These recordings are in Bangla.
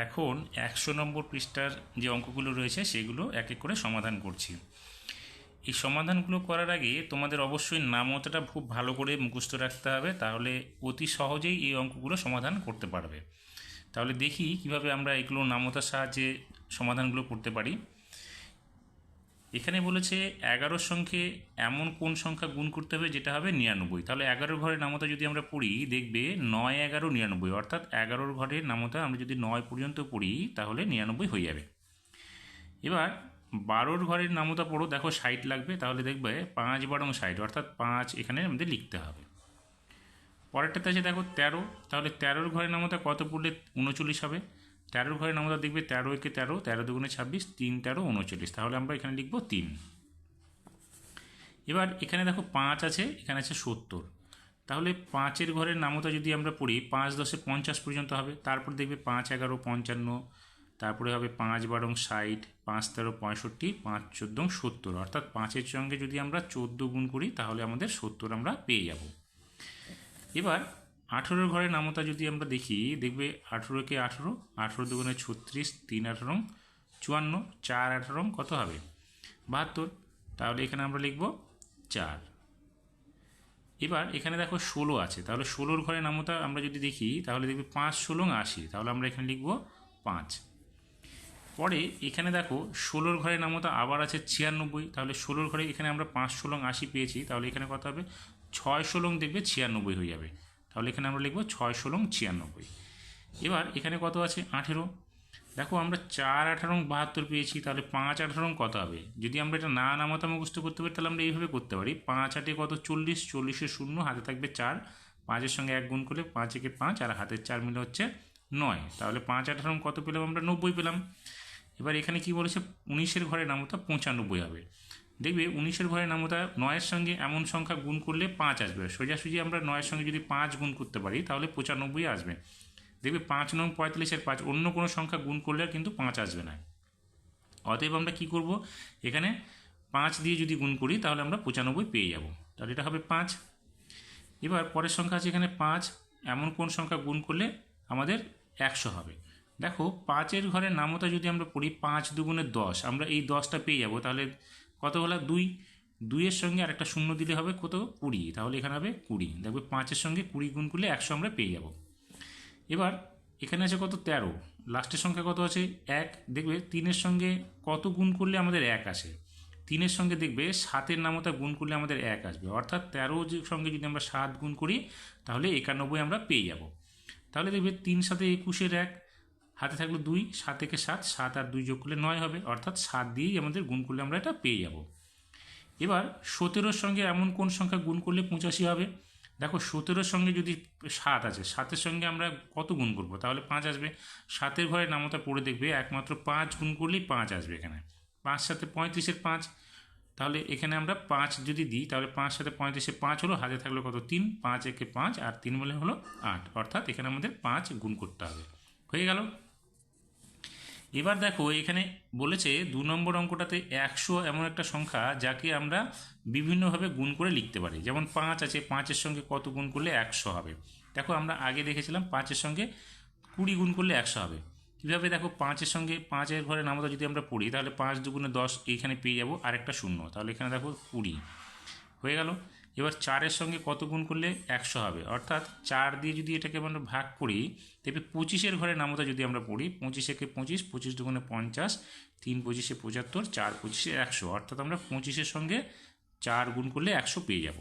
এখন 100 নম্বর পৃষ্ঠার যে অঙ্কগুলো রয়েছে সেগুলো এক এক করে সমাধান করছি। এই সমাধানগুলো করার আগে তোমাদের অবশ্যই নামতাটা খুব ভালো করে মুখস্থ রাখতে হবে, তাহলে অতি সহজেই এই অঙ্কগুলো সমাধান করতে পারবে। তাহলে দেখি কিভাবে আমরা এগুলো নামতার সাহায্যে সমাধানগুলো করতে পারি। এখানে বলেছে 11 সঙ্গে এমন কোন সংখ্যা গুণ করতে হবে যেটা হবে 99। তাহলে 11 ঘরের নামতা যদি আমরা পড়ি দেখবে 9, 11, 99, অর্থাৎ 11 ঘরের নামতা আমরা যদি 9 পর্যন্ত পড়ি তাহলে 99 হয়ে যাবে। এবার 12 ঘরের নামতা পড়ো, দেখো 60 লাগবে, তাহলে দেখবে 5 বারং 60, অর্থাৎ 5 এখানে আমাদের লিখতে হবে। পরেরটাতে আছে দেখো 13, তাহলে 13 ঘরের নামতা কত পড়লে 39 হবে। 13 ঘরের নামতা দেখবে 13 একে 13, 13 দুগুণে 26, 3 13 39, তাহলে আমরা এখানে লিখবো 3। এবার এখানে দেখো 5 আছে, এখানে আছে 70, তাহলে 5-এর ঘরের নামতা যদি আমরা পড়ি 5 10 50 পর্যন্ত হবে। তারপর দেখবে 5 11 55, তারপরে হবে 5 বারং 60, 5 13 65, 5 14 70, অর্থাৎ 5-এর সঙ্গে যদি আমরা 14 গুণ করি তাহলে আমাদের 70 আমরা পেয়ে যাব। এবার 18 ঘরের নামতা যদি আমরা দেখি দেখবে 18 কে 18, 18 দুগুণে 36, 3 18 54, 4 18 কত হবে 72, তাহলে এখানে আমরা লিখব 4। এবার এখানে দেখো 16 আছে, তাহলে 16 ঘরের নামতা আমরা যদি দেখি তাহলে দেখবে 5 16 80, তাহলে আমরা এখানে লিখব 5। পরে এখানে দেখো 16 ঘরের নামতা আবার আছে 96, তাহলে 16 ঘরে এখানে আমরা 5 16 80 পেয়েছি, তাহলে এখানে কত হবে 6 16 দেখবে 96 হয়ে যাবে, তাহলে এখানে আমরা লিখব 6 16 96। এবার এখানে কত আছে 18, দেখো আমরা 4 18 72 পেয়েছি, তাহলে 5 18 কত হবে। যদি আমরা এটা না নামতা মুখস্থ করতে পারি তাহলে আমরা এইভাবে করতে পারি, 5 8 কত 40, 40-এ 0, হাতে থাকবে 4, 5-এর সঙ্গে 1 গুণ করলে 5 একে 5 আর হাতের 4 মিলে হচ্ছে 9, তাহলে 5 18 কত পেলাম আমরা 90 পেলাম। এবার এখানে কি বলেছে 19-এর ঘরের নামতা 95 হবে। দেখবে 19-এর ঘরের নামতা 9-এর সঙ্গে এমন সংখ্যা গুণ করলে 5 আসবে, সোজাসুজি আমরা 9-এর সঙ্গে যদি 5 গুণ করতে পারি তাহলে 95 আসবে। দেখবে 5 নং 45-এর 5 অন্য কোনো সংখ্যা গুণ করলে আর কিন্তু 5 আসবে না। অতএব আমরা কি করব, এখানে 5 দিয়ে যদি গুণ করি তাহলে আমরা 95 পেয়ে যাব, তাহলে এটা হবে 5। এবার পরের সংখ্যা আছে এখানে 5, এমন কোন সংখ্যা গুণ করলে আমাদের 100 হবে। দেখো 5-এর ঘরের নামতা যদি আমরা পড়ি 5 দুগুণে 10, আমরা এই 10টা পেয়ে যাব, তাহলে কত হলো 2, 2-এর সঙ্গে আরেকটা শূন্য দিলে হবে কত 20, তাহলে এখানে হবে 20। দেখবে 5-এর সঙ্গে 20 গুণ করলে 100 আমরা পেয়ে যাব। এবার এখানে আছে কত 13, লাস্টের সংখ্যা কত আছে 1, দেখবে 3-এর সঙ্গে কত গুণ করলে আমাদের 1 আসে। 3-এর সঙ্গে দেখবে 7-এর নামতা গুণ করলে আমাদের 1 আসবে, অর্থাৎ 13-এর সঙ্গে যদি আমরা 7 গুণ করি তাহলে 91 আমরা পেয়ে যাব। তাহলে দেখবে 3 7 21-এর 1, হাতে থাকলো 2, 7 একে 7, 7 আর 2 যোগ করলে 9 হবে, অর্থাৎ 7 দিয়েই আমাদের গুণ করলে আমরা এটা পেয়ে যাব। এবার 17-এর সঙ্গে এমন কোন সংখ্যা গুণ করলে 85 হবে। দেখো 17-এর সঙ্গে যদি 7 আছে, 7-এর সঙ্গে আমরা কত গুণ করব, তাহলে 5 আসবে। 7-এর ঘরের নামতা পড়ে দেখবে একমাত্র 5 গুণ করলেই 5 আসবে, এখানে 5 7 35-এর 5, তাহলে এখানে আমরা 5 যদি দিই তাহলে 5 7 35-এর 5 হলো, হাতে থাকলো কত 3, 5 একে 5 আর 3 বলে হলো 8, অর্থাৎ এখানে আমাদের 5 গুণ করতে হবে। হয়ে গেল। এবার দেখো এখানে বলেছে 2 নম্বর অঙ্কটাতে 100 এমন একটা সংখ্যা যাকে আমরা বিভিন্নভাবে গুণ করে লিখতে পারি, যেমন 5 আছে, 5-এর সঙ্গে কত গুণ করলে 100 হবে। দেখো আমরা আগে দেখেছিলাম 5-এর সঙ্গে 20 গুণ করলে 100 হবে। কীভাবে, দেখো 5-এর সঙ্গে 5-এর ঘরে নামতা যদি আমরা পড়ি তাহলে 5 দুগুণে 10, এইখানে পেয়ে যাব আরেকটা শূন্য, তাহলে এখানে দেখো 20 হয়ে গেল। এবার 4-এর সঙ্গে কত গুণ করলে 100 হবে, অর্থাৎ 4 দিয়ে যদি এটাকে আমরা ভাগ করি তবে 25-এর ঘরে নামতা যদি আমরা পড়ি 25 একে 25, 25 দুগুণে 50, 3 25-এ 75, 4 25-এ 100, অর্থাৎ আমরা 25-এর সঙ্গে 4 গুণ করলে 100 পেয়ে যাব।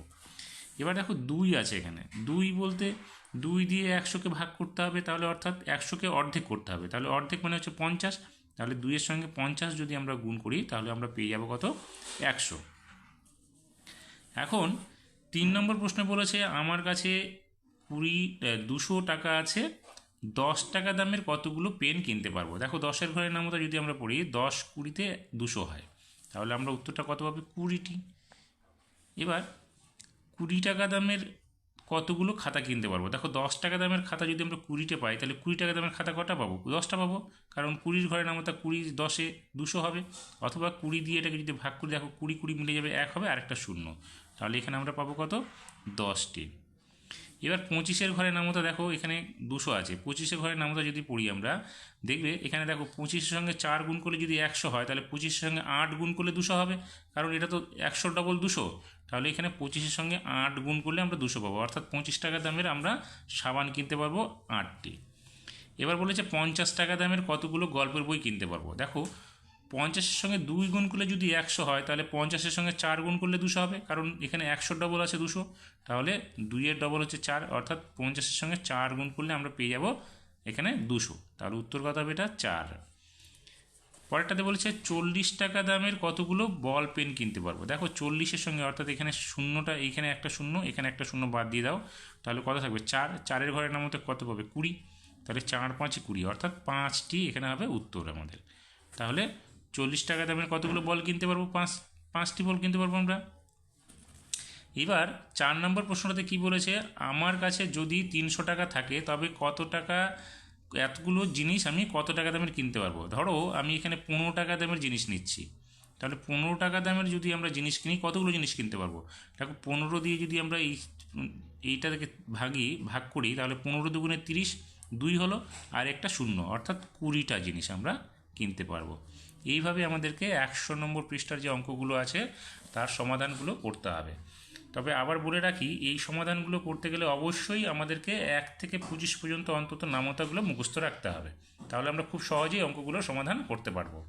এবার দেখো 2 আছে এখানে, 2 বলতে 2 দিয়ে 100-কে ভাগ করতে হবে, তাহলে অর্থাৎ 100-কে অর্ধেক করতে হবে, তাহলে অর্ধেক মানে হচ্ছে 50, তাহলে 2-এর সঙ্গে 50 যদি আমরা গুণ করি তাহলে আমরা পেয়ে যাব কত 100। এখন 3 নম্বর প্রশ্ন বলেছে আমার কাছে 200 টাকা আছে, 10 টাকা দামের কতগুলো পেন কিনতে পারবো। দেখো 10-এর ঘরের নামতা যদি আমরা পড়ি 10 20-তে 200 হয়, তাহলে আমরা উত্তরটা কত পাবে 20টি। এবার 20 টাকা দামের কতগুলো খাতা কিনতে পারবো। দেখো 10 টাকা দামের খাতা যদি আমরা 20টে পাই তাহলে 20 টাকা দামের খাতা কটা পাবো, 10টা পাবো, কারণ 20-র ঘরের নামতা 20 10-এ 200 হবে, অথবা 20 দিয়ে এটাকে যদি ভাগ করি দেখো 20 20 মিলে যাবে 1 হবে আরেকটা শূন্য, তাহলে এখানে আমরা পাবো কত 10টি। এবার 25-এর ঘরের নামতা দেখো, এখানে 200 আছে। 25-এর ঘরের নামতা যদি পড়ি আমরা, দেখবে এখানে দেখো 25-এর সঙ্গে 4 গুণ করলে যদি 100 হয়, তাহলে 25-এর সঙ্গে 8 গুণ করলে 200 হবে, কারণ এটা তো 100 ডবল 200। তাহলে এখানে 25-এর সঙ্গে 8 গুণ করলে আমরা 200 পাবো, অর্থাৎ 25 টাকা দামের আমরা সাবান কিনতে পারবো 8টি। এবার বলেছে 50 টাকা দামের কতগুলো গল্পের বই কিনতে পারবো। দেখো 50-এর সঙ্গে 2 গুণ করলে যদি 100 হয়, তাহলে 50-এর সঙ্গে 4 গুণ করলে 200 হবে, কারণ এখানে 100 ডবল আছে 200, তাহলে 2-এর ডবল হচ্ছে 4, অর্থাৎ 50-এর সঙ্গে 4 গুণ করলে আমরা পেয়ে যাব এখানে 200। তাহলে উত্তর কত হবে? এটা 4। পরেরটাতে বলেছে 40 টাকা দামের কতগুলো বল পেন কিনতে পারবো। দেখো 40-এর সঙ্গে, অর্থাৎ এখানে শূন্যটা, এইখানে একটা শূন্য, এখানে একটা শূন্য বাদ দিয়ে দাও, তাহলে কত থাকবে? 4। 4-এর ঘরের নামতে কত পাবে? 20। তাহলে 4 5 20, অর্থাৎ 5টি এখানে হবে উত্তর আমাদের। তাহলে 40 টাকা দামের কতগুলো বল কিনতে পারবো? 5টি বল কিনতে পারবো আমরা। এবার 4 নম্বর প্রশ্নটাতে কি বলেছে? আমার কাছে যদি 300 টাকা থাকে, তবে কত টাকা এতগুলো জিনিস আমি কত টাকা দামের কিনতে পারবো। ধরো আমি এখানে 15 টাকা দামের জিনিস নিচ্ছি, তাহলে 15 টাকা দামের যদি আমরা জিনিস কিনি, কতগুলো জিনিস কিনতে পারবো? দেখো 15 দিয়ে যদি আমরা এইটাকে ভাগ করি, তাহলে 15 দুগুণে 30, 2 হলো, আর একটা শূন্য, অর্থাৎ 20টা জিনিস আমরা কিনতে পারবো। এইভাবে আমাদেরকে 100 নম্বর পৃষ্ঠার যে অঙ্কগুলো আছে তার সমাধানগুলো করতে হবে। তবে আবার বলে রাখি, এই সমাধানগুলো করতে গেলে অবশ্যই আমাদেরকে 1 থেকে 25 পর্যন্ত অন্তত নামতাগুলো মুখস্থ রাখতে হবে, তাহলে আমরা খুব সহজেই অঙ্কগুলো সমাধান করতে পারবো।